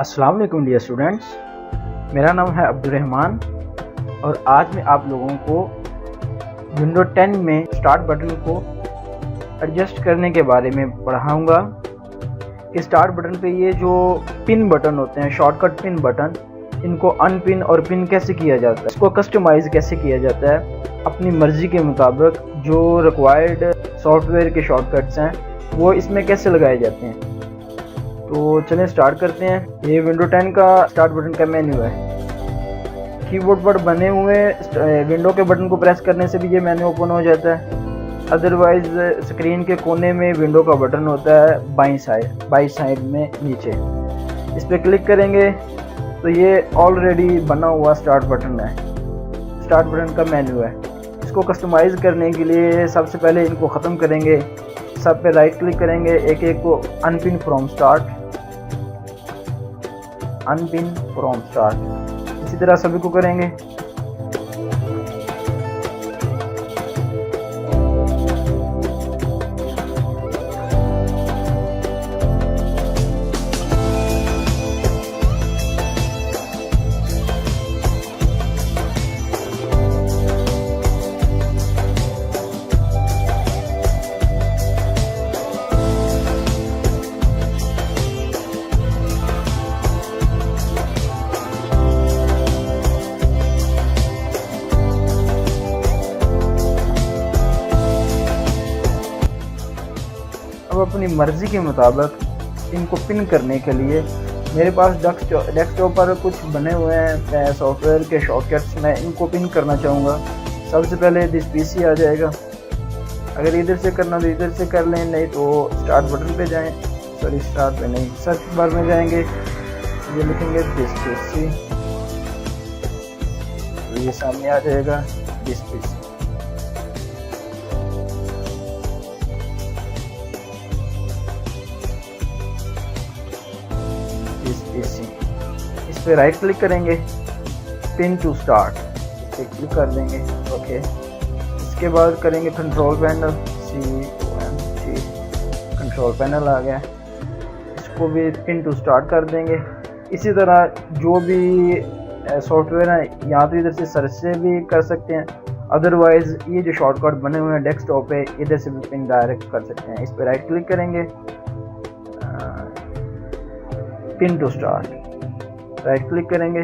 अस्सलाम वालेकुम dear students, मेरा नाम है अब्दुर्रहमान और आज मैं आप लोगों को विंडो 10 में स्टार्ट बटन को एडजस्ट करने के बारे में पढ़ाऊंगा कि स्टार्ट बटन पे ये जो पिन बटन होते हैं, शॉर्टकट पिन बटन, इनको अनपिन और पिन कैसे किया जाता है, इसको कस्टमाइज़ कैसे किया जाता है अपनी मर्ज़ी के मुताबिक। जो रिक्वायर्ड सॉफ्टवेयर के शॉर्टकट्स हैं वो इसमें कैसे लगाए जाते हैं। तो चलें स्टार्ट करते हैं। ये विंडो 10 का स्टार्ट बटन का मेन्यू है। कीबोर्ड पर बने हुए विंडो के बटन को प्रेस करने से भी ये मेन्यू ओपन हो जाता है। अदरवाइज स्क्रीन के कोने में विंडो का बटन होता है बाईं साइड में नीचे, इस पर क्लिक करेंगे तो ये ऑलरेडी बना हुआ स्टार्ट बटन है, स्टार्ट बटन का मेन्यू है। इसको कस्टमाइज़ करने के लिए सबसे पहले इनको ख़त्म करेंगे, सब पे राइट क्लिक करेंगे, एक एक को unpin from start, unpin from start, इसी तरह सभी को करेंगे। अब अपनी मर्ज़ी के मुताबिक इनको पिन करने के लिए मेरे पास डेस्कटॉप पर कुछ बने हुए हैं सॉफ्टवेयर के शॉर्टकट्स, मैं इनको पिन करना चाहूँगा। सबसे पहले दिस पीसी आ जाएगा, अगर इधर से करना तो इधर से कर लें, नहीं तो स्टार्ट बटन पे जाएं, सॉरी स्टार्ट पे नहीं, सर्च बार में जाएंगे, ये लिखेंगे दिस पीसी, तो ये सामने आ जाएगा दिस पीसी। इस पे राइट क्लिक करेंगे, पिन टू स्टार्ट, इस पे क्लिक कर देंगे, ओके। इसके बाद करेंगे कंट्रोल पैनल, कंट्रोल पैनल आ गया, इसको भी पिन टू स्टार्ट कर देंगे। इसी तरह जो भी सॉफ्टवेयर है यहाँ तो इधर से सर्च से भी कर सकते हैं, अदरवाइज ये जो शॉर्टकट बने हुए हैं डेस्कटॉप पे इधर से भी पिन डायरेक्ट कर सकते हैं। इस पे राइट क्लिक करेंगे, pin to start, right click करेंगे,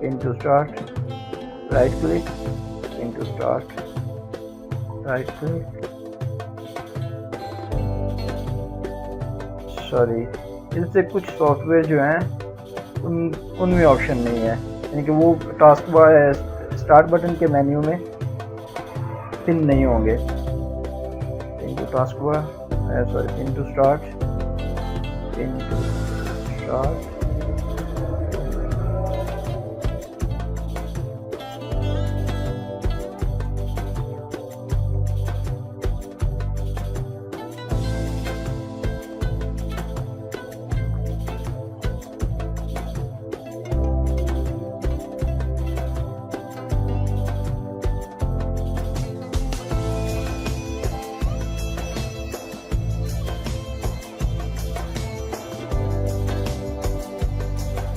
pin to start, right click, pin to start, right click, sorry इससे कुछ सॉफ्टवेयर जो हैं उनमें ऑप्शन नहीं है, यानी कि वो टास्क बार स्टार्ट बटन के मेन्यू में पिन नहीं होंगे। Pin to task bar, sorry pin to start, pin to start,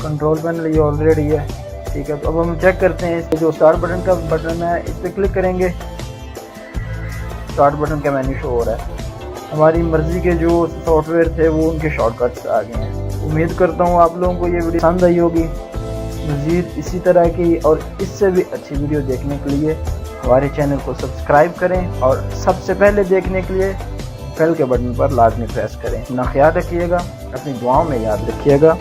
control panel ये ऑलरेडी है, ठीक है। तो अब हम चेक करते हैं, इस जो स्टार्ट बटन का बटन है इस पर क्लिक करेंगे, स्टार्ट बटन का मेन्यू शो हो रहा है। हमारी मर्ज़ी के जो सॉफ्टवेयर थे वो उनके शॉर्टकट्स आ गए हैं। उम्मीद करता हूँ आप लोगों को ये वीडियो पसंद आई होगी। मज़ीद इसी तरह की और इससे भी अच्छी वीडियो देखने के लिए हमारे चैनल को सब्सक्राइब करें और सबसे पहले देखने के लिए बेल के बटन पर लाजमी प्रेस करें। अपना ख्याल रखिएगा, अपनी दुआओं में याद रखिएगा।